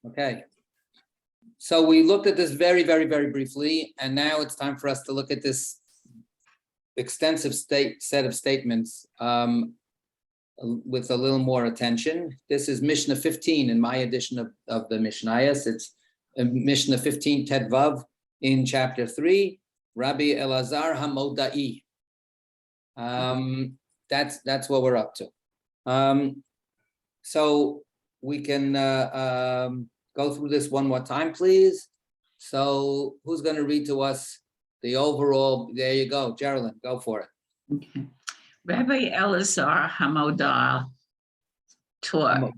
Okay. So we looked at this very, very, very briefly, and now it's time for us to look at this extensive set of statements with a little more attention. This is Mishnah 15 in my edition of the Mishnayos. It's Mishnah 15 Tet Vav in chapter 3, Rabbi Elazar HaModai. That's what we're up to. So we can go through this one more time, please. So who's going to read to us the overall? There you go, Geraldine, go for it. Okay. Rabbi Elazar HaModai taught.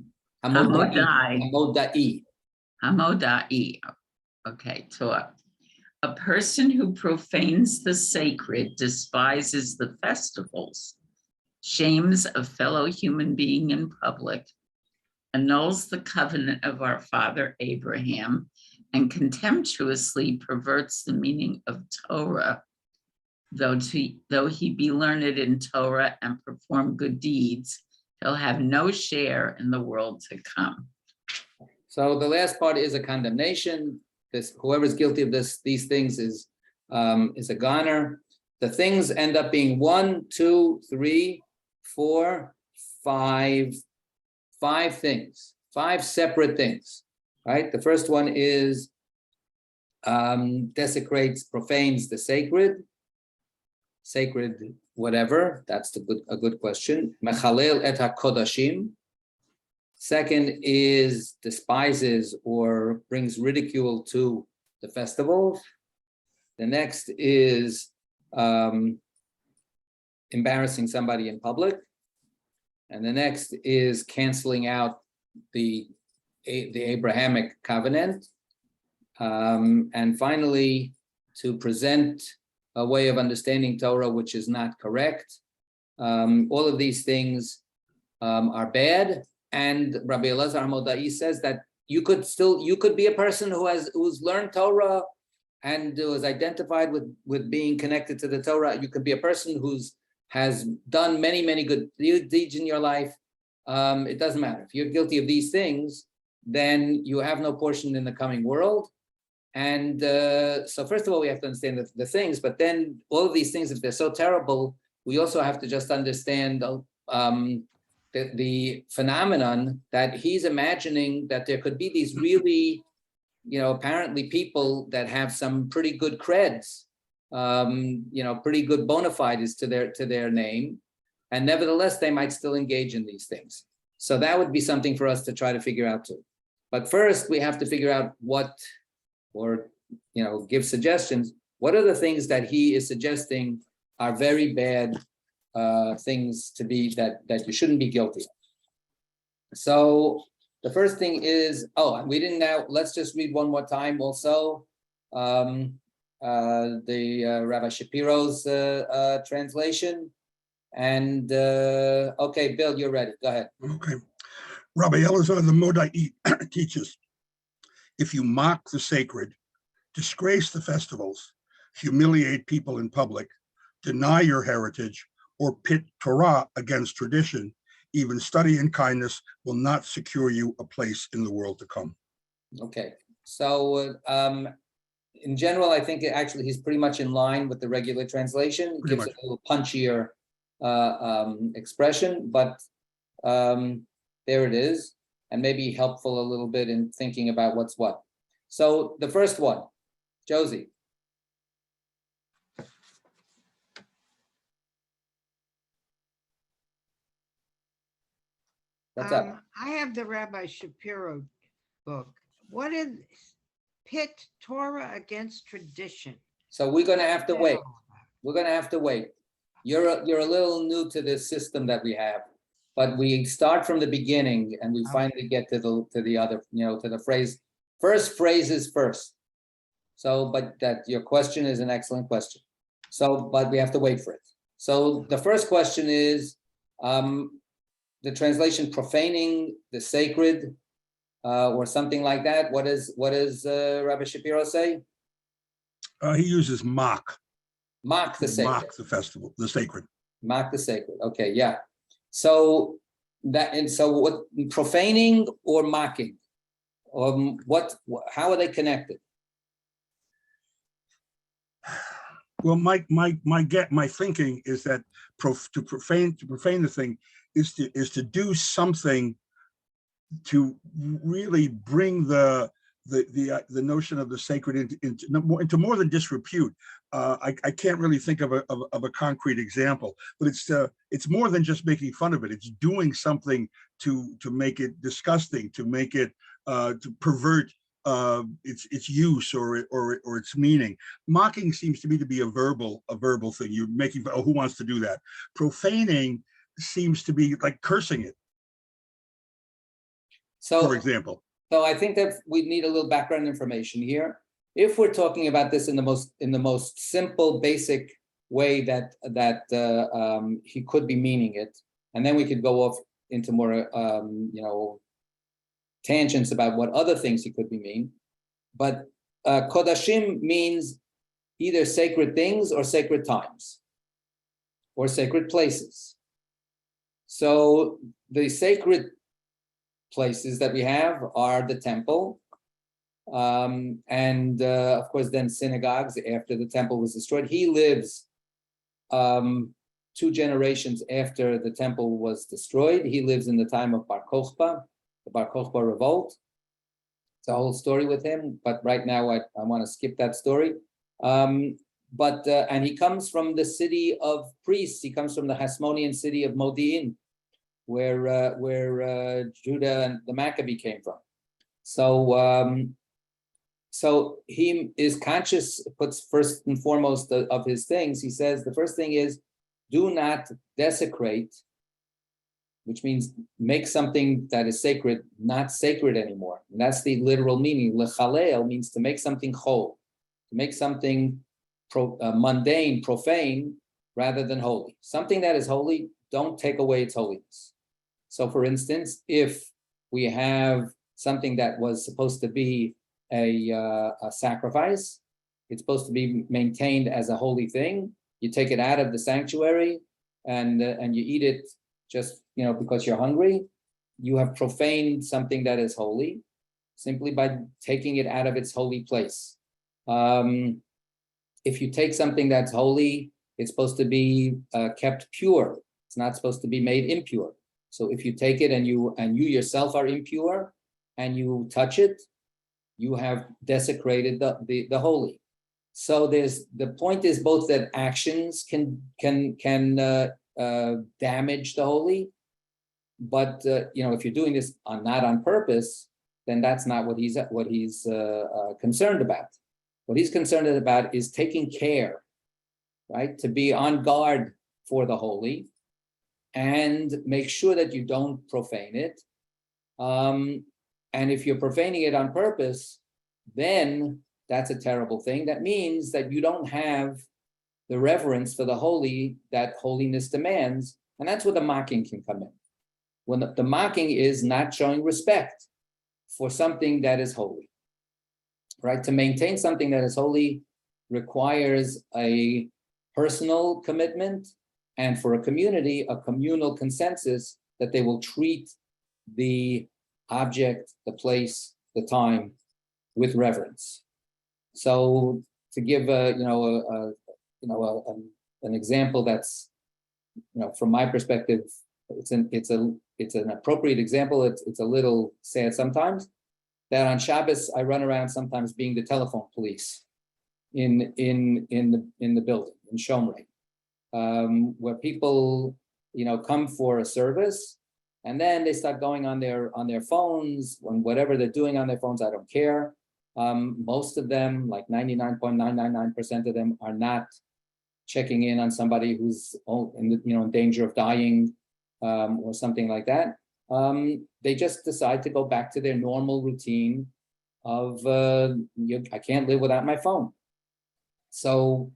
Hamodai. Okay, taught. A person who profanes the sacred despises the festivals, shames a fellow human being in public, annuls the covenant of our father Abraham, and contemptuously perverts the meaning of Torah, though he be learned in Torah and perform good deeds, he'll have no share in the world to come. So the last part is a condemnation. Whoever's guilty of these things is a goner. The things end up being 1, 2, 3, 4, 5 things, 5 separate things, right? The first one is desecrates, profanes the sacred whatever. That's a good question. Mechalel et hakodashim. Second is despises or brings ridicule to the festivals. The next is embarrassing somebody in public. And the next is canceling out the Abrahamic covenant. And finally, to present a way of understanding Torah which is not correct. All of these things are bad. And Rabbi Elazar HaModai says that you could be a person who's learned Torah and was identified with being connected to the Torah. You could be a person has done many, many good deeds in your life. It doesn't matter. If you're guilty of these things, then you have no portion in the coming world. And so first of all, we have to understand the things, but then all of these things, if they're so terrible, we also have to just understand the phenomenon that he's imagining that there could be these really, apparently people that have some pretty good creds, pretty good bona fides to their name, and nevertheless they might still engage in these things. So that would be something for us to try to figure out too. But first, we have to figure out give suggestions. What are the things that he is suggesting are very bad things to be that you shouldn't be guilty of? So the first thing is, let's just read one more time also. The Rabbi Shapiro's translation. And okay, Bill, you're ready. Go ahead. Okay. Rabbi Elazar the Modai teaches, if you mock the sacred, disgrace the festivals, humiliate people in public, deny your heritage, or pit Torah against tradition, even study and kindness will not secure you a place in the world to come. Okay. So in general, I think actually he's pretty much in line with the regular translation. It gives it a little punchier expression, but there it is, and maybe helpful a little bit in thinking about what's what. So the first one, Josie. What's up? I have the Rabbi Shapiro book. What is pit Torah against tradition? So we're going to have to wait. We're going to have to wait. You're a little new to this system that we have, but we start from the beginning and we finally get to the other, to the phrase. First phrase is first. So, but that your question is an excellent question. So, but we have to wait for it. So the first question is the translation profaning the sacred or something like that. What does Rabbi Shapiro say? He uses mock. Mock the sacred. Mock the festival, the sacred. Mock the sacred. Okay, yeah. So what profaning or mocking? How are they connected? Well, my thinking is that to profane the thing is to do something to really bring the notion of the sacred into more than disrepute. I can't really think of a concrete example, but it's more than just making fun of it. It's doing something to make it disgusting, to make it to pervert its use or its meaning. Mocking seems to me to be a verbal thing. You're making, oh, who wants to do that? Profaning seems to be like cursing it, for example. So I think that we need a little background information here. If we're talking about this in the most simple, basic way that he could be meaning it, and then we could go off into more tangents about what other things he could be mean. But kodashim means either sacred things or sacred times or sacred places. So the sacred places that we have are the temple, and of course then synagogues after the temple was destroyed. He lives 2 generations after the temple was destroyed. He lives in the time of Bar Kokhba, the Bar Kokhba revolt. It's a whole story with him, but right now I want to skip that story. And he comes from the city of priests. He comes from the Hasmonean city of Modi'in, where Judah and the Maccabee came from. So he is conscious, puts first and foremost of his things. He says the first thing is, do not desecrate, which means make something that is sacred not sacred anymore. And that's the literal meaning. Lechalel means to make something chol, to make something mundane, profane, rather than holy. Something that is holy, don't take away its holiness. So for instance, if we have something that was supposed to be a sacrifice, it's supposed to be maintained as a holy thing. You take it out of the sanctuary and you eat it just because you're hungry. You have profaned something that is holy simply by taking it out of its holy place. If you take something that's holy, it's supposed to be kept pure. It's not supposed to be made impure. So if you take it and you yourself are impure and you touch it, you have desecrated the holy. So the point is both that actions can damage the holy, but if you're doing this not on purpose, then that's not what he's concerned about. What he's concerned about is taking care, right, to be on guard for the holy and make sure that you don't profane it. And if you're profaning it on purpose, then that's a terrible thing. That means that you don't have the reverence for the holy that holiness demands. And that's where the mocking can come in. When the mocking is not showing respect for something that is holy, right? To maintain something that is holy requires a personal commitment, and for a community, a communal consensus that they will treat the object, the place, the time with reverence. So to give an example that's from my perspective, it's an appropriate example. It's a little sad sometimes that on Shabbos I run around sometimes being the telephone police in the building in Shomrei, where people come for a service and then they start going on their phones, on whatever they're doing on their phones. I don't care. Most of them, like 99.999% of them, are not checking in on somebody who's in danger of dying or something like that. They just decide to go back to their normal routine of I can't live without my phone. So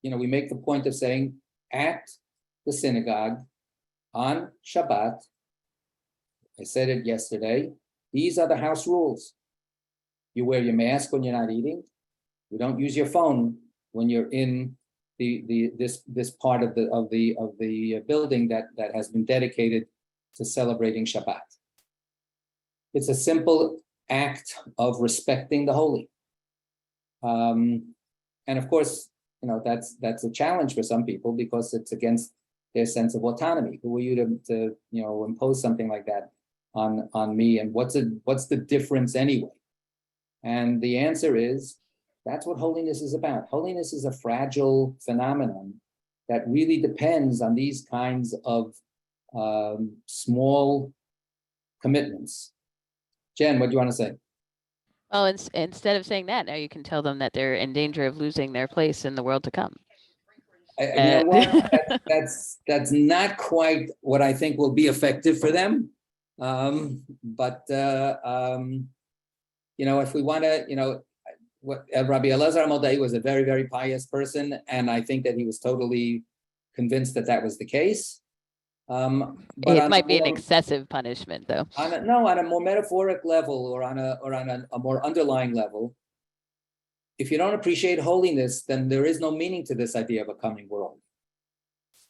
we make the point of saying at the synagogue on Shabbat, I said it yesterday, these are the house rules. You wear your mask when you're not eating. You don't use your phone when you're in this part of the building that has been dedicated to celebrating Shabbat. It's as simple act of respecting the holy. And of course, that's a challenge for some people because it's against their sense of autonomy. Who are you to impose something like that on me? And what's the difference anyway? And the answer is, that's what holiness is about. Holiness is a fragile phenomenon that really depends on these kinds of small commitments. Jen, what do you want to say? Well, instead of saying that, now you can tell them that they're in danger of losing their place in the world to come. You know what? That's not quite what I think will be effective for them. But if we want to, what Rabbi Elazar Modai was a very, very pious person, and I think that he was totally convinced that that was the case. But It might be an excessive punishment, though. On a more metaphoric level, or on a more underlying level, if you don't appreciate holiness, then there is no meaning to this idea of a coming world.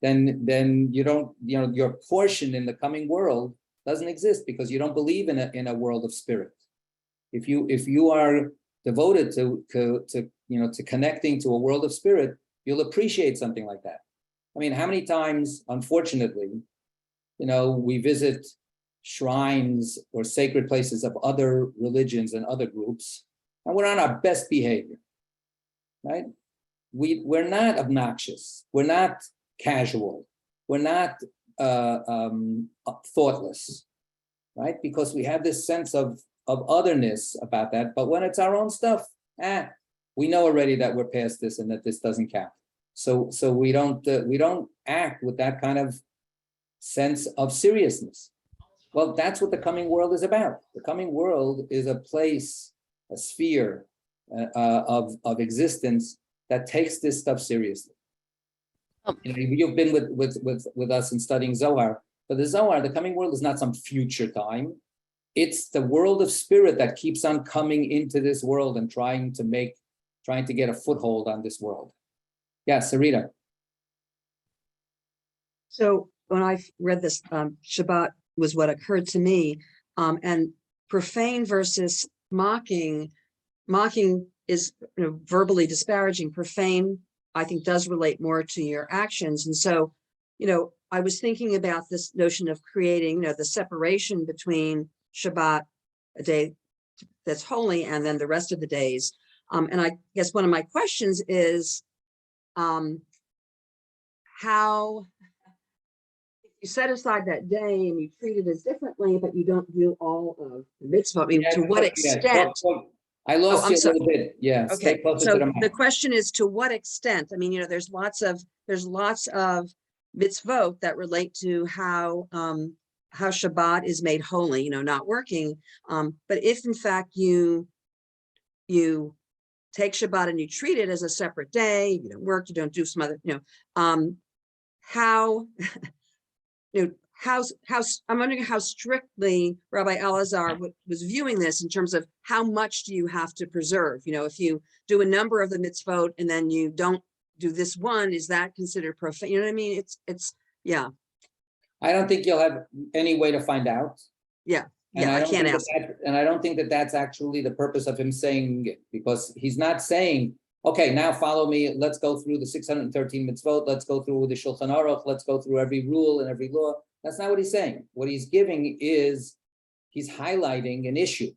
Then you don't, your portion in the coming world doesn't exist because you don't believe in a world of spirit. If you are devoted to connecting to a world of spirit, you'll appreciate something like that. I mean, how many times, unfortunately, we visit shrines or sacred places of other religions and other groups, and we're on our best behavior, right? We're not obnoxious. We're not casual. We're not thoughtless, right? Because we have this sense of otherness about that. But when it's our own stuff, we know already that we're past this and that this doesn't count. So we don't act with that kind of sense of seriousness. Well, that's what the coming world is about. The coming world is a place, a sphere of existence that takes this stuff seriously. You've been with us in studying Zohar, but the Zohar, the coming world, is not some future time. It's the world of spirit that keeps on coming into this world and trying to get a foothold on this world. Yeah, Sarita. So when I read this, Shabbat was what occurred to me, and profane versus mocking is verbally disparaging. Profane, I think, does relate more to your actions. And so, I was thinking about this notion of creating, the separation between Shabbat, a day that's holy, and then the rest of the days. And I guess one of my questions is, how, if you set aside that day and you treat it as differently, but you don't do all of the mitzvah, I mean, to what extent? I lost you a little bit. Yeah. Okay. Stay closer So to the mic. the question is, to what extent? I mean, there's lots of mitzvot that relate to how Shabbat is made holy, not working. But if in fact you take Shabbat and you treat it as a separate day, you don't work, you don't do some other, how I'm wondering how strictly Rabbi Elazar was viewing this in terms of how much do you have to preserve? If you do a number of the mitzvot and then you don't do this one, is that considered profane? You know what I mean? It's yeah. I don't think you'll have any way to find out. Yeah. Yeah, I can't ask. And I don't think that that's actually the purpose of him saying it, because he's not saying, okay, now follow me. Let's go through the 613 mitzvot. Let's go through the Shulchan Aruch. Let's go through every rule and every law. That's not what he's saying. What he's giving is, he's highlighting an issue.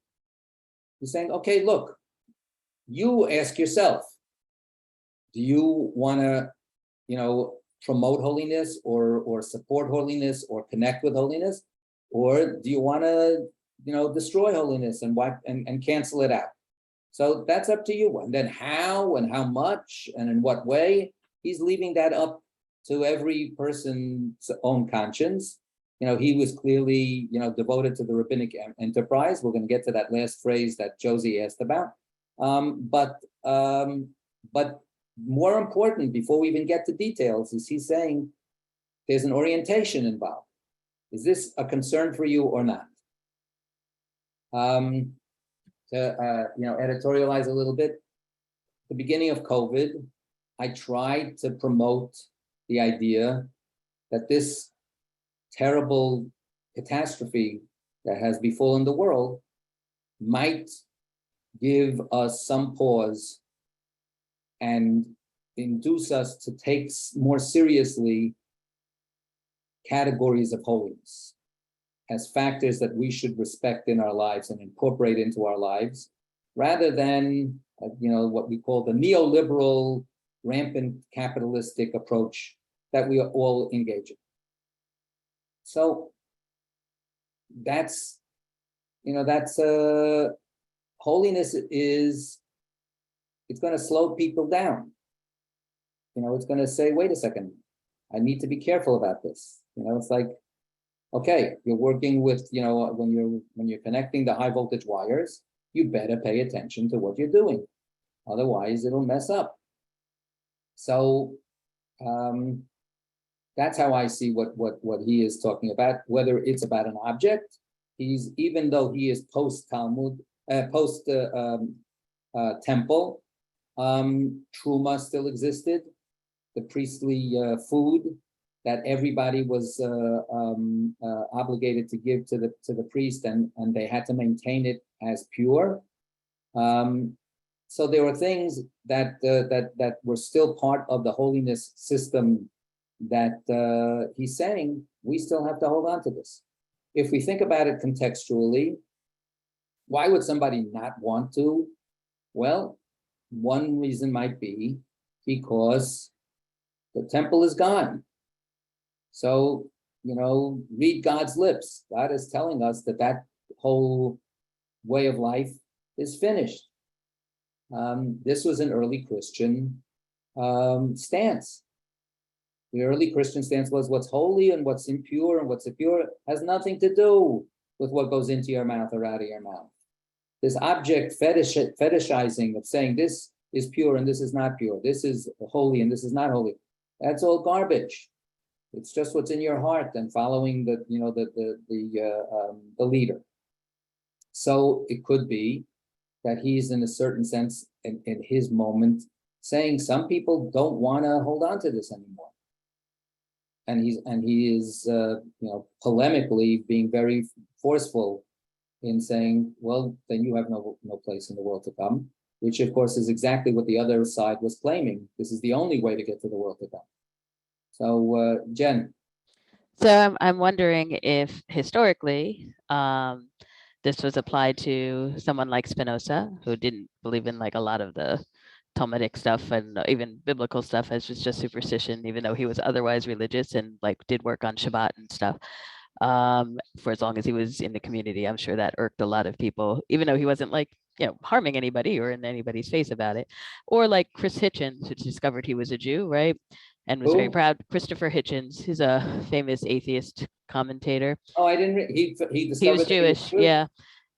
He's saying, okay, look, you ask yourself, do you want to, promote holiness or support holiness or connect with holiness? Or do you want to, destroy holiness and cancel it out? So that's up to you. And then how and how much and in what way, he's leaving that up to every person's own conscience. He was clearly, devoted to the rabbinic enterprise. We're going to get to that last phrase that Josie asked about. But more important, before we even get to details, is he's saying there's an orientation involved. Is this a concern for you or not? To editorialize a little bit, at the beginning of COVID, I tried to promote the idea that this terrible catastrophe that has befallen the world might give us some pause and induce us to take more seriously categories of holiness as factors that we should respect in our lives and incorporate into our lives, rather than what we call the neoliberal, rampant capitalistic approach that we all engage in. So that's holiness is, it's going to slow people down. It's going to say, wait a second, I need to be careful about this. It's like, okay, you're working with, when you're connecting the high voltage wires, you better pay attention to what you're doing. Otherwise, it'll mess up. So that's how I see what he is talking about, whether it's about an object. Even though he is post-Talmud, temple, Truma still existed, the priestly food that everybody was obligated to give to the priest, and they had to maintain it as pure. So there were things that were still part of the holiness system that he's saying we still have to hold on to this. If we think about it contextually, why would somebody not want to? Well, one reason might be because the temple is gone. So, read God's lips. God is telling us that whole way of life is finished. This was an early Christian stance. The early Christian stance was what's holy and what's impure and what's impure has nothing to do with what goes into your mouth or out of your mouth. This object fetishizing of saying this is pure and this is not pure, this is holy and this is not holy, that's all garbage. It's just what's in your heart and following the leader. So it could be that he's in a certain sense in his moment saying some people don't want to hold on to this anymore. And he is polemically being very forceful in saying, well, then you have no place in the world to come, which of course is exactly what the other side was claiming. This is the only way to get to the world to come. So Jen. So I'm wondering if historically this was applied to someone like Spinoza, who didn't believe in like a lot of the Talmudic stuff and even biblical stuff, as just superstition, even though he was otherwise religious and like did work on Shabbat and stuff for as long as he was in the community. I'm sure that irked a lot of people, even though he wasn't like harming anybody or in anybody's face about it. Or like Chris Hitchens, who discovered he was a Jew, right? And was very proud. Christopher Hitchens, he's a famous atheist commentator. Oh, I didn't. He discovered he was Jewish. Yeah.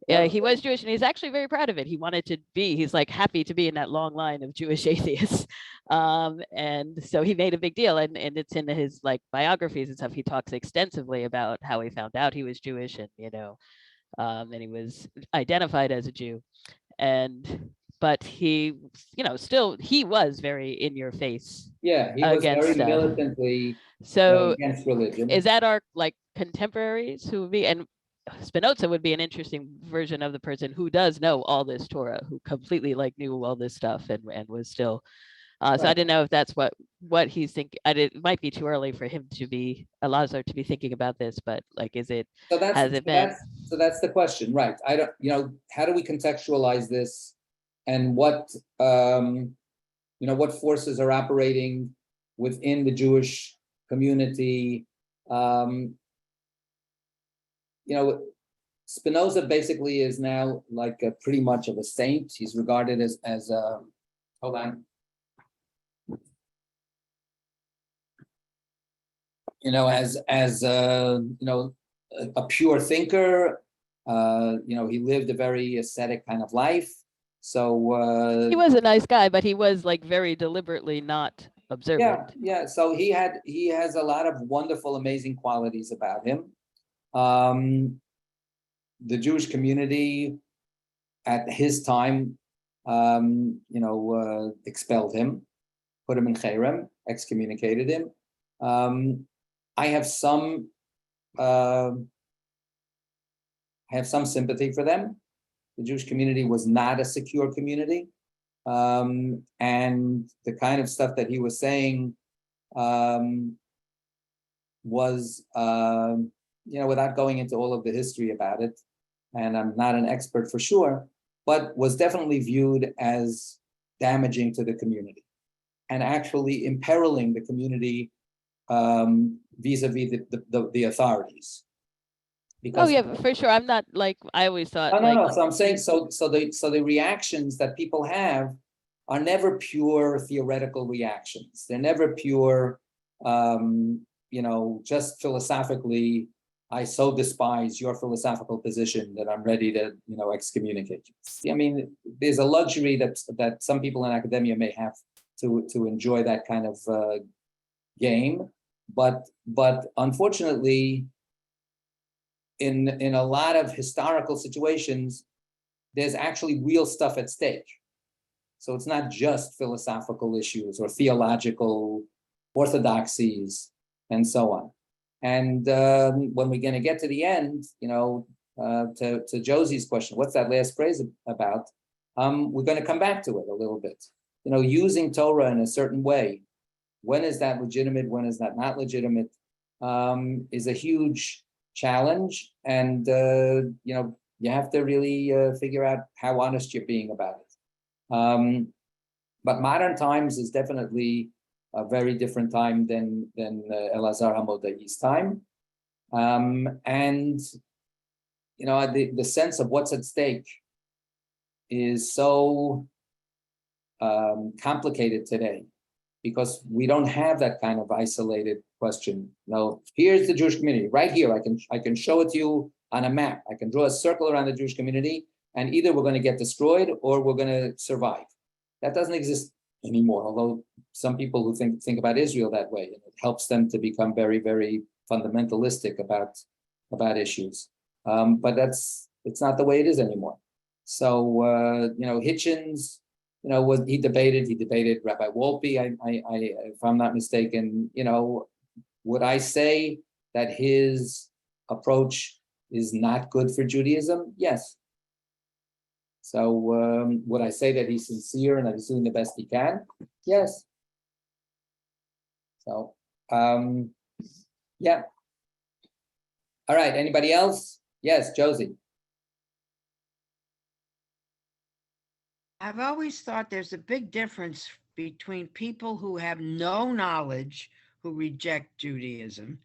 Yeah, Oh, he was Jewish, and he's actually very proud of it. He wanted to be. He's like happy to be in that long line of Jewish atheists, and so he made a big deal. And it's in his like biographies and stuff. He talks extensively about how he found out he was Jewish, and and he was identified as a Jew, but he, still he was very in your face. Yeah, he was very stuff. Militantly against religion. Is that our like contemporaries who would be, and Spinoza would be an interesting version of the person who does know all this Torah, who completely like knew all this stuff and was still. So I didn't know if that's what he's thinking. It might be too early for him to be Elazar to be thinking about this, but like, is it? So that's has it been? So that's the question, right? I don't. How do we contextualize this, and what what forces are operating within the Jewish community? Spinoza basically is now like pretty much of a saint. He's regarded as hold on. As a pure thinker. He lived a very ascetic kind of life. So he was a nice guy, but he was like very deliberately not observant. Yeah. So he has a lot of wonderful, amazing qualities about him. The Jewish community at his time, expelled him, put him in cherem, excommunicated him. I have some sympathy for them the Jewish community was not a secure community. And the kind of stuff that he was saying was, without going into all of the history about it, and I'm not an expert for sure, but was definitely viewed as damaging to the community and actually imperiling the community vis-a-vis the authorities. Because, Oh yeah, for sure. I'm not like, I always thought no. like, So I'm saying, so the reactions that people have are never pure theoretical reactions. They're never pure, just philosophically, I so despise your philosophical position that I'm ready to, excommunicate you. I mean, there's a luxury that some people in academia may have to enjoy that kind of game, but unfortunately, in a lot of historical situations, there's actually real stuff at stake. So it's not just philosophical issues or theological orthodoxies and so on. And when we're going to get to the end, to Josie's question, what's that last phrase about? We're going to come back to it a little bit. Using Torah in a certain way. When is that legitimate? When is that not legitimate? Is a huge challenge, and you have to really figure out how honest you're being about it. But modern times is definitely a very different time than Elazar HaModai's time, and the sense of what's at stake is so complicated today, because we don't have that kind of isolated question. Here's the Jewish community right here. I can show it to you on a map. I can draw a circle around the Jewish community, and either we're going to get destroyed or we're going to survive. That doesn't exist anymore, although some people who think about Israel that way, and it helps them to become very, very fundamentalistic about issues. But it's not the way it is anymore. So Hitchens, he debated Rabbi Wolpe. I if I'm not mistaken, would I say that his approach is not good for Judaism? Yes. So would I say that he's sincere and that he's doing the best he can? Yes. So yeah. All right. Anybody else? Yes, Josie. I've always thought there's a big difference between people who have no knowledge, who reject Judaism,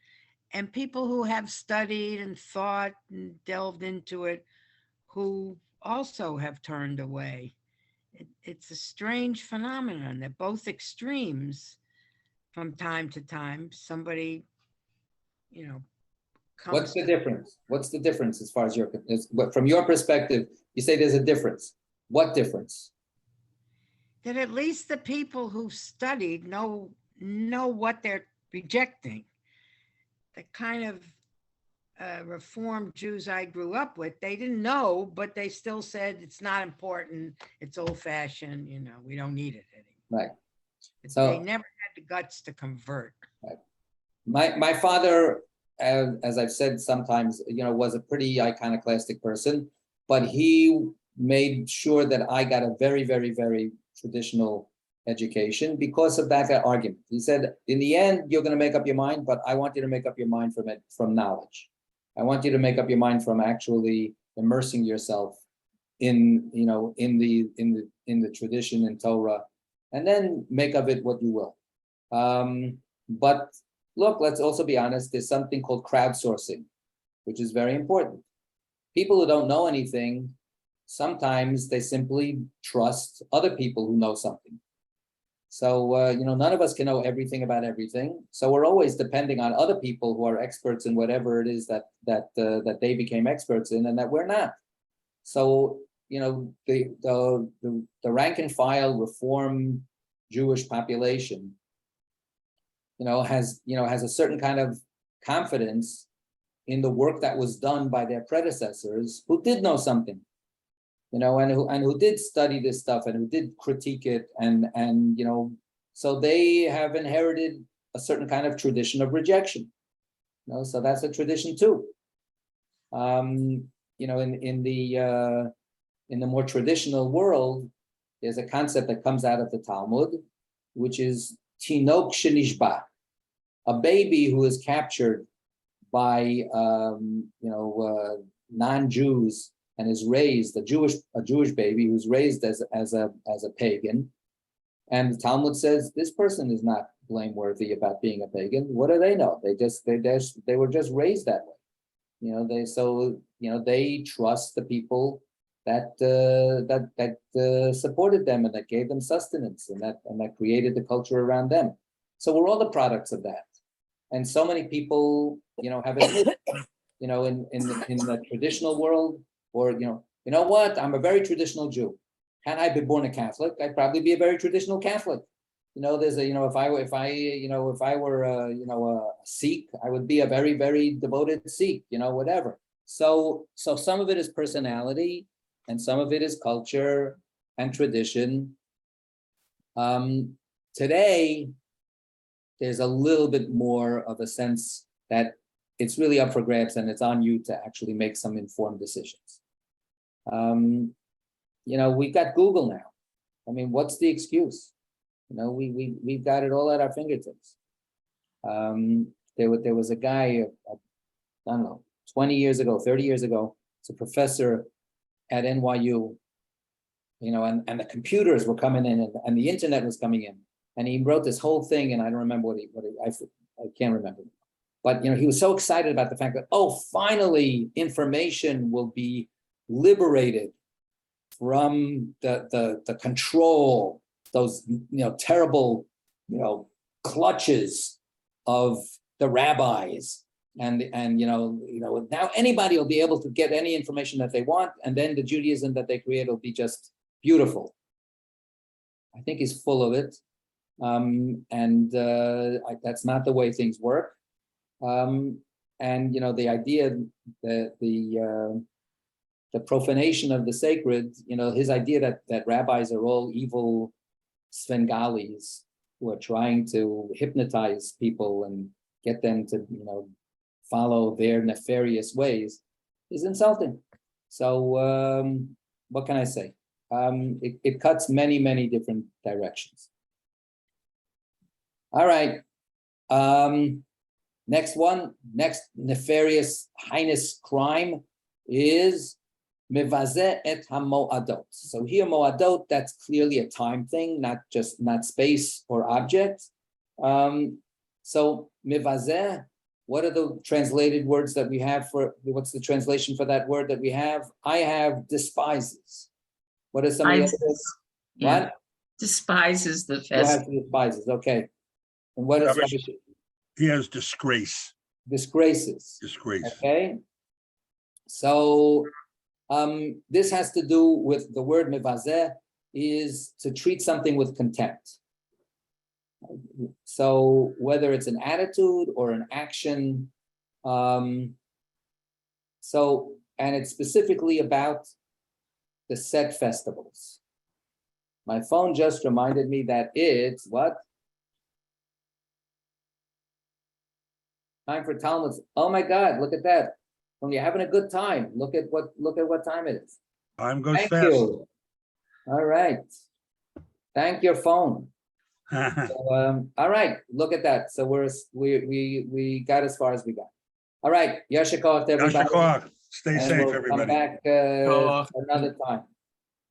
and people who have studied and thought and delved into it, who also have turned away. It's a strange phenomenon. They're both extremes from time to time. Somebody, comes What's the difference? What's the difference as far as from your perspective? You say there's a difference. What difference? that at least the people who studied know what they're rejecting. The kind of Reformed Jews I grew up with, they didn't know, but they still said it's not important. It's old-fashioned. We don't need it anymore. Right. So they never had the guts to convert. Right. My father, as I've said sometimes, was a pretty iconoclastic person, but he made sure that I got a very, very, very traditional education because of that argument. He said, in the end, you're going to make up your mind, but I want you to make up your mind from knowledge. I want you to make up your mind from actually immersing yourself in the tradition and Torah, and then make of it what you will. But look, let's also be honest. There's something called crowdsourcing, which is very important. People who don't know anything, sometimes they simply trust other people who know something. So, none of us can know everything about everything. So we're always depending on other people who are experts in whatever it is that they became experts in and that we're not. So, the rank and file Reform Jewish population, has a certain kind of confidence in the work that was done by their predecessors who did know something. And who did study this stuff and who did critique it, and so they have inherited a certain kind of tradition of rejection. So that's a tradition too. In in the more traditional world, there's a concept that comes out of the Talmud, which is tinok shenishba, a baby who is captured by non-Jews and is raised, a Jewish baby who's raised as a pagan. And the Talmud says this person is not blameworthy about being a pagan. What do they know? They were just raised that way. They trust the people that supported them and that gave them sustenance and that created the culture around them. So we're all the products of that. And so many people, have admitted, in the traditional world, or you know what? I'm a very traditional Jew. Had I been born a Catholic, I'd probably be a very traditional Catholic. There's if I were a Sikh, I would be a very, very devoted Sikh, whatever. So some of it is personality and some of it is culture and tradition. Today, there's a little bit more of a sense that it's really up for grabs and it's on you to actually make some informed decisions. We've got Google now. I mean, what's the excuse? We've got it all at our fingertips. There was a guy, I don't know, 20 years ago, 30 years ago, it's a professor at NYU, and the computers were coming in and the internet was coming in. And he wrote this whole thing, and I don't remember I can't remember. But he was so excited about the fact that, finally information will be liberated from the control, those terrible clutches of the rabbis, and now anybody will be able to get any information that they want, and then the Judaism that they create will be just beautiful. I think he's full of it. That's not the way things work. The idea that the profanation of the sacred, his idea that rabbis are all evil Svengalis who are trying to hypnotize people and get them to, follow their nefarious ways is insulting. So what can I say? It cuts many, many different directions. All right. Next nefarious, heinous crime is mevazeh et hamoadot. So here, moadot, that's clearly a time thing, not space or object. So mevazeh, what are the translated words that we have what's the translation for that word that we have? I have despises. What is somebody else? Yeah. What? Despises the You have festival. despises, okay. And what is rubbish? He has disgrace. Disgraces. Disgrace. Okay. So this has to do with the word mevazeh is to treat something with contempt. So whether it's an attitude or an action, and it's specifically about the set festivals. My phone just reminded me that it's what? Time for Talmud. Oh my God, look at that. When you're having a good time, look at what time it is. Time goes Thank fast. you. All right. Thank your phone. So, all right, look at that. So we got as far as we got. All right, Yashikov to everybody. Yashikov. Stay And safe, we'll everybody. come back another time.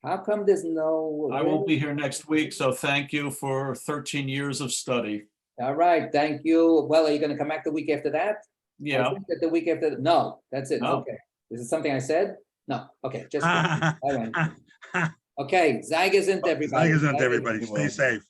How come there's no? I won't be here next week, so thank you for 13 years of study. All right, thank you. Well, are you going to come back the week after that? I Yeah. think that the week after. No, that's it. No. Okay. Is it something I said? No. Okay. Just all right. Okay. Zag isn't everybody. Thank you, everybody. Stay safe.